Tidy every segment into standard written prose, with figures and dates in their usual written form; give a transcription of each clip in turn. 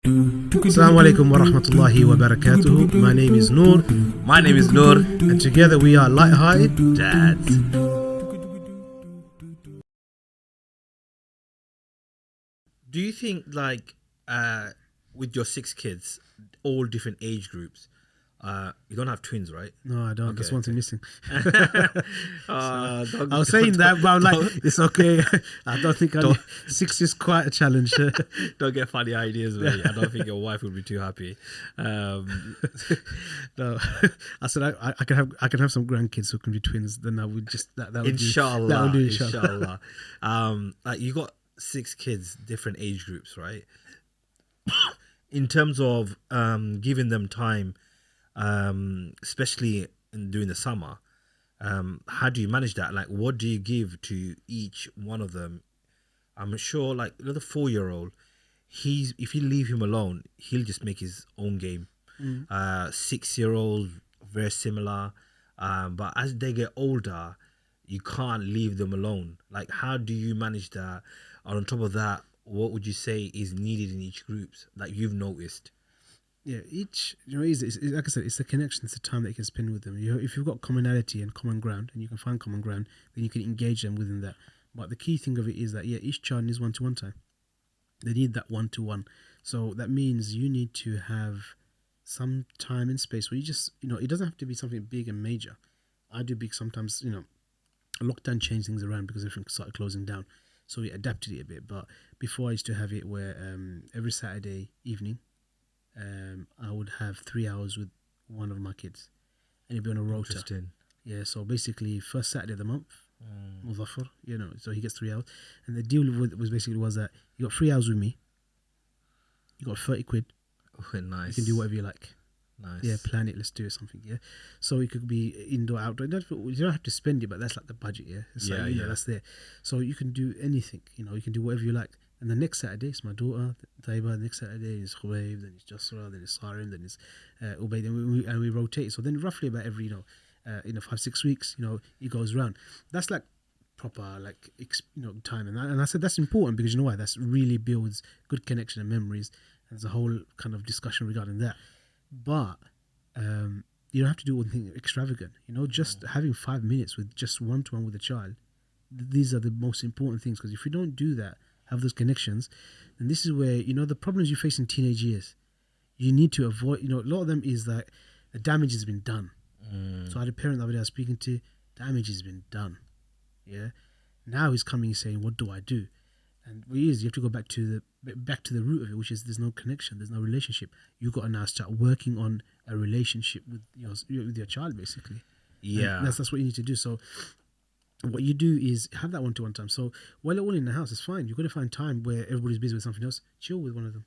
Assalamu alaikum wa rahmatullahi wa barakatuhu. My name is Nur. My name is Nur. And together we are Light-Hearted Dads. Do you think, like, with your 6 kids, all different age groups, you don't have twins, right? No, I don't. Okay, That's one thing missing. I I was saying that, but I'm like, it's okay. I don't think 6 is quite a challenge. Don't get funny ideas, mate. I don't think your wife would be too happy. No, I said I can have some grandkids who can be twins. Then I would just that would Inshallah, that would do inshallah. Like, you got 6 kids, different age groups, right? In terms of giving them time, especially during the summer, how do you manage that? Like, what do you give to each one of them? I'm sure, like, the 4-year-old, if you leave him alone, he'll just make his own game. 6-year-old, very similar, but as they get older, you can't leave them alone. Like, how do you manage that? And on top of that, what would you say is needed in each group that you've noticed? Yeah, each, it's like I said, it's the connection, it's the time that you can spend with them. If you've got commonality and common ground, and you can find common ground, then you can engage them within that. But the key thing of it is that, each child needs one-to-one time. They need that one-to-one. So that means you need to have some time and space where you just, it doesn't have to be something big and major. I do big sometimes, lockdown changed things around because everything started closing down. So we adapted it a bit. But before I used to have it where every Saturday evening, I would have 3 hours with one of my kids, and it'd be on a rota. Interesting. Yeah, so basically first Saturday of the month, Muzaffar, so he gets 3 hours, and the deal was that you got 3 hours with me, you got 30 quid. Oh, nice. You can do whatever you like. Nice. Yeah, plan it. Let's do something. Yeah, so it could be indoor, outdoor. You don't have to spend it, but that's like the budget. Yeah, it's that's there. So you can do anything. You can do whatever you like. And the next Saturday, it's my daughter, Taiba. The next Saturday is Khubayb, then it's Jasra, then it's Sarim, then it's Ubayd, and we rotate. So then roughly about every 5-6 weeks, it goes around. That's like proper time, and I said that's important because you know why? That's really builds good connection and memories. And there's a whole kind of discussion regarding that. But you don't have to do anything extravagant. Just having 5 minutes with just one-to-one with a child. These are the most important things, because if you don't do that, have those connections, and this is where the problems you face in teenage years, you need to avoid. A lot of them is that the damage has been done. So I had a parent the other day I was speaking to. Damage has been done. Yeah, now he's coming and saying, what do I do? And what it is, you have to go back to the root of it, which is there's no connection, there's no relationship. You got to now start working on a relationship with your child, basically. Yeah, and that's what you need to do. So what you do is have that one-to-one time. So while you're all in the house, it's fine. You've got to find time where everybody's busy with something else. Chill with one of them.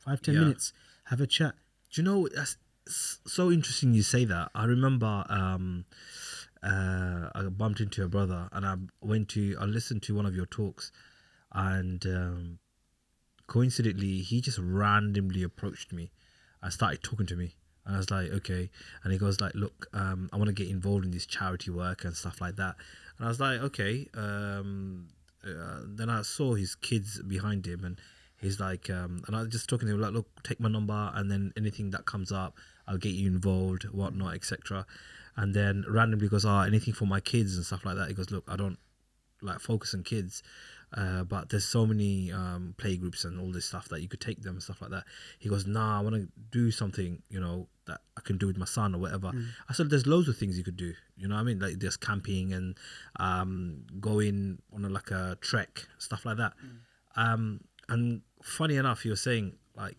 5-10 minutes. Have a chat. Do you know, that's so interesting you say that. I remember I bumped into your brother, and I listened to one of your talks, and coincidentally, he just randomly approached me and started talking to me. And I was like, okay. And he goes like, look, I want to get involved in this charity work and stuff like that. And I was like, okay. Then I saw his kids behind him, and he's like, and I was just talking to him like, look, take my number, and then anything that comes up, I'll get you involved, whatnot, etc. And then randomly goes, anything for my kids and stuff like that. He goes, look, I don't like focus on kids. But there's so many play groups and all this stuff that you could take them and stuff like that. He goes, I want to do something, that I can do with my son or whatever. I said, there's loads of things you could do. You know what I mean? Like there's camping and going on a trek, stuff like that. And funny enough, he was saying, like,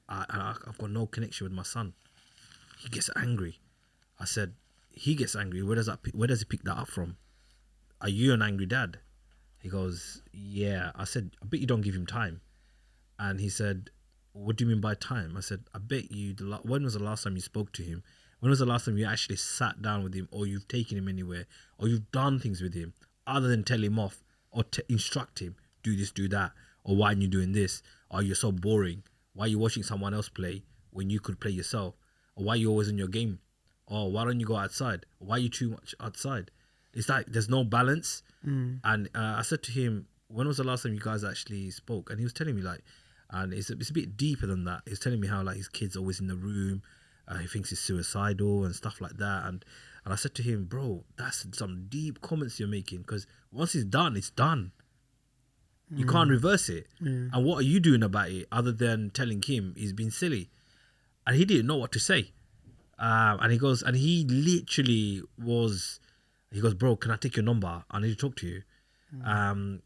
I've got no connection with my son. He gets angry. I said, he gets angry. Where does he pick that up from? Are you an angry dad? He goes, yeah. I said, I bet you don't give him time. And he said, what do you mean by time? I said, I bet you, when was the last time you spoke to him? When was the last time you actually sat down with him, or you've taken him anywhere, or you've done things with him, other than tell him off, or instruct him, do this, do that, or why aren't you doing this? Or you're so boring. Why are you watching someone else play when you could play yourself? Or why are you always in your game? Or why don't you go outside? Why are you too much outside? It's like there's no balance. And I said to him, when was the last time you guys actually spoke? And he was telling me like, And it's a bit deeper than that. He's telling me how like his kid's always in the room, he thinks he's suicidal and stuff like that. And I said to him, bro, that's some deep comments you're making, because once it's done, it's done. You can't reverse it. And what are you doing about it other than telling him he's been silly? And he didn't know what to say. And he goes, and he literally was, he goes, bro, can I take your number? I need to talk to you.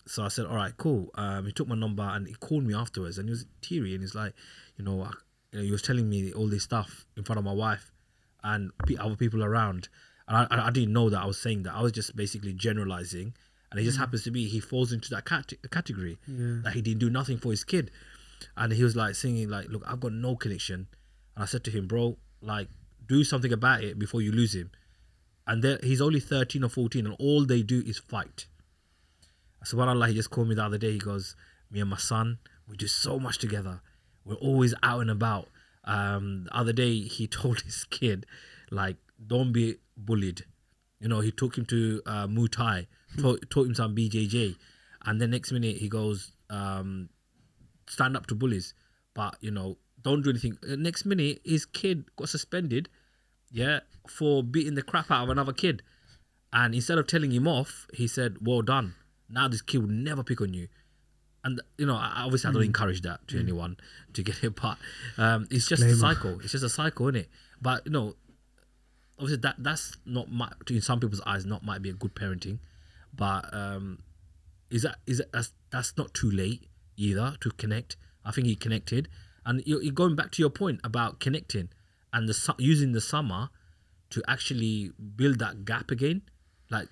So I said, all right, cool. He took my number and he called me afterwards, and he was teary, and he's like, he was telling me all this stuff in front of my wife and other people around. And I didn't know that I was saying that. I was just basically generalizing. And it just happens to be he falls into that category that he didn't do nothing for his kid. And he was like singing like, look, I've got no connection. And I said to him, bro, like, do something about it before you lose him. And he's only 13 or 14 and all they do is fight. SubhanAllah, he just called me the other day. He goes, me and my son, we do so much together. We're always out and about. The other day, he told his kid, like, don't be bullied. He took him to Muay Thai, taught him some BJJ. And then next minute, he goes, stand up to bullies. But, don't do anything. Next minute, his kid got suspended, for beating the crap out of another kid. And instead of telling him off, he said, well done. Now this kid will never pick on you. And, obviously I don't encourage that to anyone to get it, but it's just a cycle. It's just a cycle, isn't it? But, obviously that's not, in some people's eyes, might be a good parenting. But that's not too late either to connect. I think he connected. And you're going back to your point about connecting and using the summer to actually build that gap again. Like,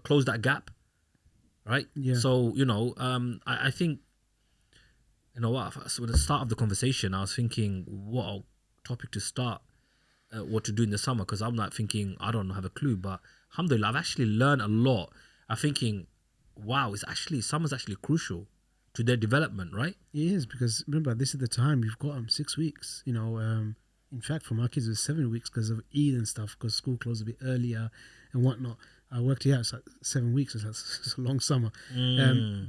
close that gap. Right? Yeah. So, I think, so at the start of the conversation, I was thinking what a topic to start, what to do in the summer, because I'm like thinking, I don't have a clue, but alhamdulillah, I've actually learned a lot. I'm thinking, wow, summer's actually crucial to their development, right? It is, because remember, this is the time you've got 6 weeks, in fact, for my kids, it was 7 weeks because of Eid and stuff, because school closed a bit earlier and whatnot. I worked it out. It's like 7 weeks. It's a long summer,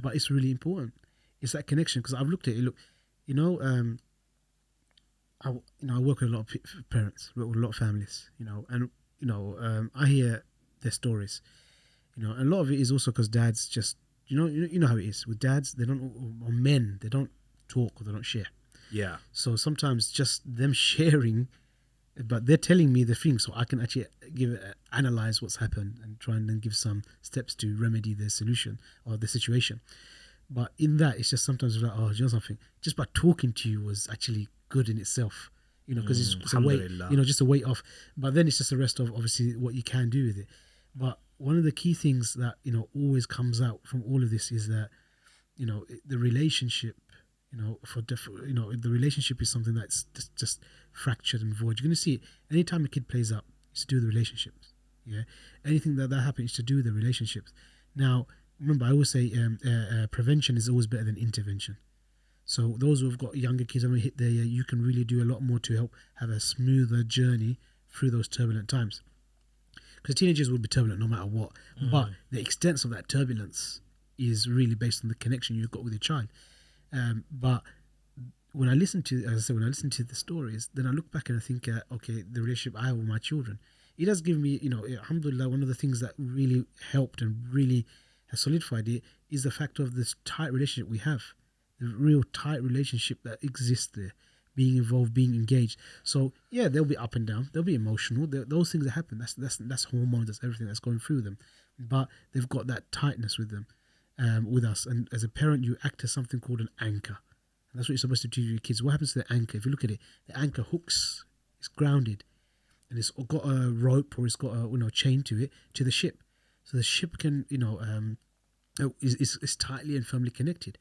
but it's really important. It's that connection, because I've looked at it. Look, I work with a lot of parents, work with a lot of families, and I hear their stories, and a lot of it is also because dads just, you know how it is with dads. They don't, or men, they don't talk or they don't share. Yeah. So sometimes just them sharing, but they're telling me the thing, so I can actually analyze what's happened and try and then give some steps to remedy the solution or the situation. But in that, it's just sometimes like, oh, something. Just by talking to you was actually good in itself, because it's a weight, just a weight off. But then it's just the rest of obviously what you can do with it. But one of the key things that always comes out from all of this is that the relationship. The relationship is something that's just fractured and void. You're going to see it anytime a kid plays up. It's to do with the relationships. Yeah, anything that happens is to do with the relationships. Now, remember, I always say prevention is always better than intervention. So those who've got younger kids, when hit their year, you can really do a lot more to help have a smoother journey through those turbulent times. Because teenagers will be turbulent no matter what, but the extent of that turbulence is really based on the connection you've got with your child. But when I listen to, as I said, when I listen to the stories, then I look back and I think, okay, the relationship I have with my children, it does give me, alhamdulillah, one of the things that really helped and really has solidified it is the fact of this tight relationship we have, the real tight relationship that exists there, being involved, being engaged. So yeah, they'll be up and down, they'll be emotional, those things that happen, that's hormones, that's everything that's going through them, but they've got that tightness with them. With us, and as a parent you act as something called an anchor, and that's what you're supposed to do to your kids. What happens to the anchor? If you look at it, the anchor hooks, it's grounded, and it's got a rope or it's got a chain to it, to the ship, so the ship can is tightly and firmly connected.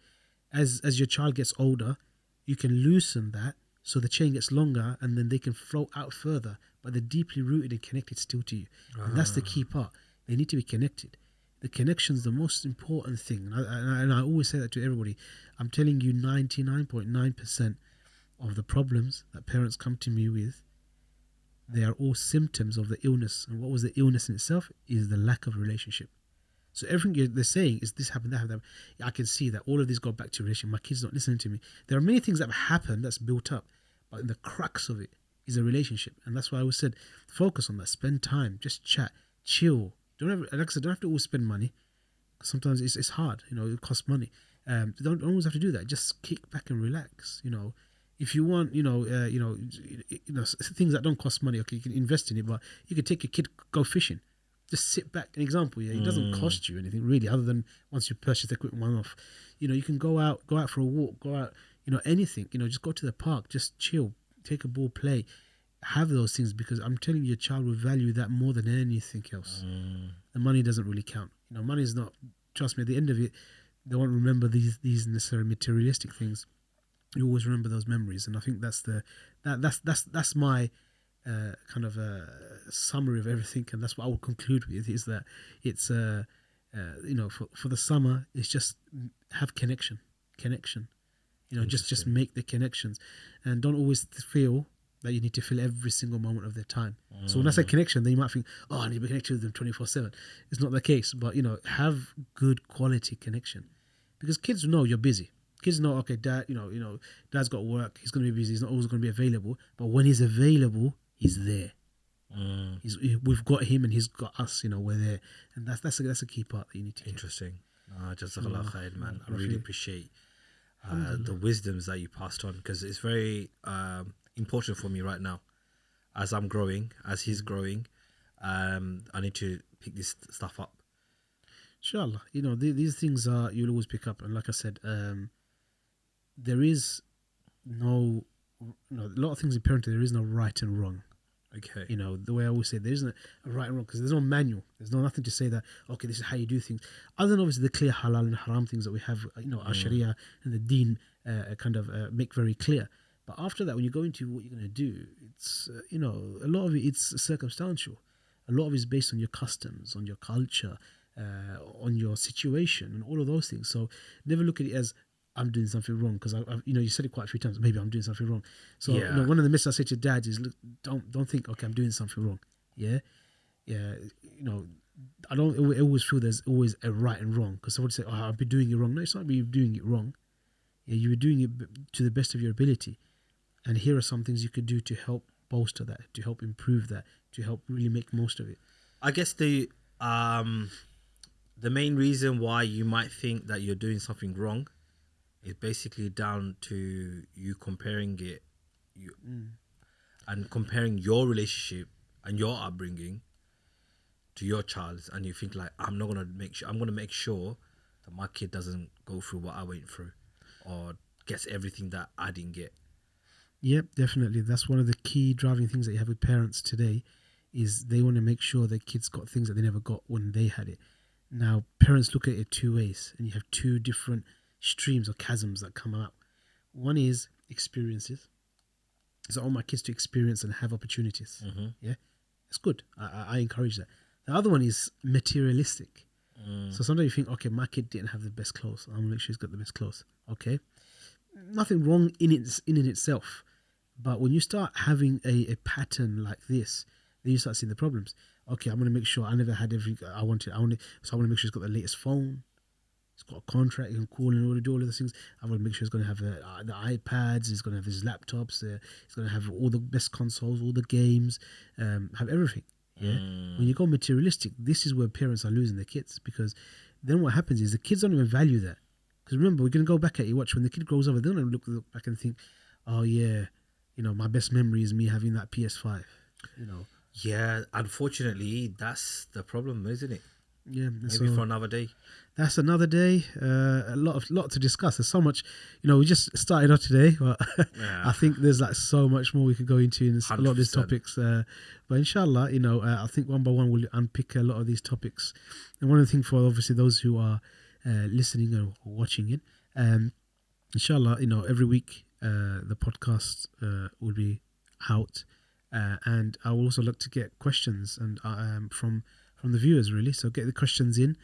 As your child gets older, you can loosen that so the chain gets longer, and then they can float out further, but they're deeply rooted and connected still to you. And that's the key part. They need to be connected. The connection's the most important thing. And I always say that to everybody. I'm telling you, 99.9% of the problems that parents come to me with, they are all symptoms of the illness. And what was the illness in itself is the lack of relationship. So everything they're saying is this happened, that happened. I can see that all of these go back to relation. My kid's not listening to me. There are many things that have happened that's built up, but in the crux of it is a relationship, and that's why I always said, focus on that. Spend time, just chat, chill. Don't have, like I said, don't have to always spend money. Sometimes it's hard, it costs money. Don't always have to do that. Just kick back and relax. If you want, things that don't cost money, okay, you can invest in it, but you could take your kid go fishing. Just sit back. An example, it doesn't cost you anything really, other than once you purchase the equipment one off. You can go out for a walk, go out, anything. Just go to the park, just chill, take a ball, play, have those things, because I'm telling you, your child will value that more than anything else. The money doesn't really count. Money is not. Trust me, at the end of it, they won't remember these necessary materialistic things. You always remember those memories, and I think that's my kind of a summary of everything, and that's what I will conclude with, is that it's for the summer, it's just have connection, just make the connections, and don't always feel that you need to fill every single moment of their time. So when I say connection, then you might think, oh, I need to be connected with them 24/7. It's not the case, but have good quality connection, because kids know you're busy. Kids know, okay, dad, dad's got work. He's going to be busy. He's not always going to be available. But when he's available, he's there. We've got him, and he's got us. We're there, and that's a key part that you need to. Interesting. Jazakallah khair, man. I really appreciate the wisdoms that you passed on, because it's very important for me right now, as I'm growing, as he's growing. I need to pick this stuff up. Inshallah, these things you'll always pick up, and like I said, there is no, a lot of things in parenting, there is no right and wrong. Okay. The way I always say, there isn't a right and wrong, because there's no manual. There's nothing to say that, okay, this is how you do things. Other than obviously the clear halal and haram things that we have, our sharia and the deen kind of make very clear. But after that, when you go into what you're going to do, it's, a lot of it's circumstantial. A lot of it is based on your customs, on your culture, on your situation, and all of those things. So never look at it as, I'm doing something wrong, because you said it quite a few times. Maybe I'm doing something wrong. So one of the myths I say to dads is, look, don't think, okay, I'm doing something wrong. I don't always feel there's always a right and wrong, because someone would say, oh, I'll be doing it wrong. No, it's not you doing it wrong. You were doing it to the best of your ability, and here are some things you could do to help bolster that, to help improve that, to help really make most of it. I guess the main reason why you might think that you're doing something wrong is basically down to you comparing it, and comparing your relationship and your upbringing to your child's, and you think like, I'm going to make sure that my kid doesn't go through what I went through, or gets everything that I didn't get. Yep, definitely. That's one of the key driving things that you have with parents today, is they want to make sure their kids got things that they never got when they had it. Now, parents look at it two ways, and you have two different streams or chasms that come out. One is experiences. So I want my kids to experience and have opportunities. Yeah, it's good. I encourage that. The other one is materialistic. So sometimes you think, okay, my kid didn't have the best clothes, I'm gonna make sure he's got the best clothes. Okay, nothing wrong in itself, but when you start having a pattern like this, then you start seeing the problems. Okay, I'm gonna make sure I never had everything I wanted. So I want to make sure he's got the latest phone. He's got a contract, he can call in order to do all of those things. I want to make sure he's going to have the iPads, he's going to have his laptops, he's going to have all the best consoles, all the games, have everything. Yeah. When you go materialistic, this is where parents are losing their kids, because then what happens is the kids don't even value that. Because remember, we're going to go back at you. Watch, when the kid grows up, they're going to look back and think, oh yeah, my best memory is me having that PS5. Yeah, unfortunately, that's the problem, isn't it? Yeah, maybe for another day. That's another day. A lot to discuss. There's so much. We just started out today, but I think there's like so much more we could go into in a lot of these topics. But inshallah, I think one by one we'll unpick a lot of these topics. And one of the things for obviously those who are listening or watching it, inshallah, every week the podcast will be out, and I will also look to get questions and from the viewers, really. So get the questions in,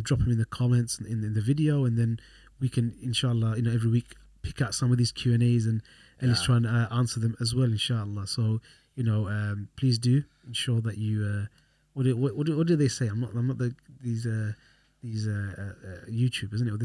drop them in the comments in the video, and then we can, inshallah, every week pick out some of these Q&As and at least try and answer them as well, inshallah. So please do ensure that you what do they say? I'm not these YouTube, isn't it? What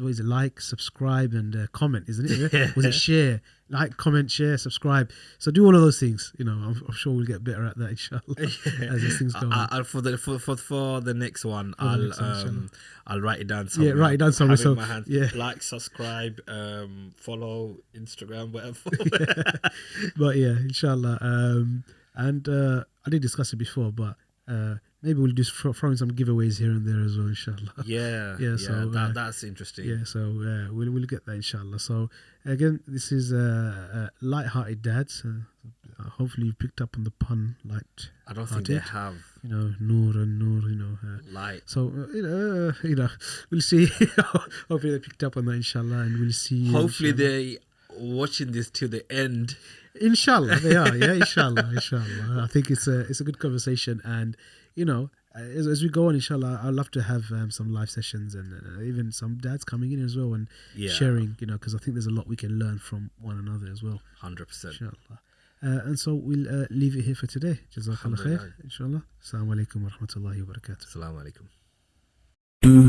is it? Like, subscribe, and comment, isn't it? Was it share? Like, comment, share, subscribe. So do all of those things. I'm sure we'll get better at that, inshallah, as these things go on. For the next one, I'll write it down somewhere. Yeah, write it down somewhere. So, my hands. Like, subscribe, follow Instagram, whatever. But yeah, inshallah. And I did discuss it before, but maybe we'll just throw in some giveaways here and there as well, inshallah. Yeah. So that's interesting. Yeah, so we'll get that, inshallah. So again, this is Light-Hearted Dads. Hopefully you picked up on the pun. I don't think they have. Nur and Nur. Light. So we'll see. Hopefully they picked up on that, inshallah, and we'll see. Hopefully they watching this till the end. Inshallah, they are. Yeah, inshallah. I think it's a good conversation, and as we go on, inshallah, I'd love to have some live sessions and even some dads coming in as well and sharing, because I think there's a lot we can learn from one another as well. 100%. Inshallah. And so we'll leave it here for today. Jazakallah khair, inshallah. Assalamu alaikum wa rahmatullahi wa barakatuh. Assalamu alaikum. Do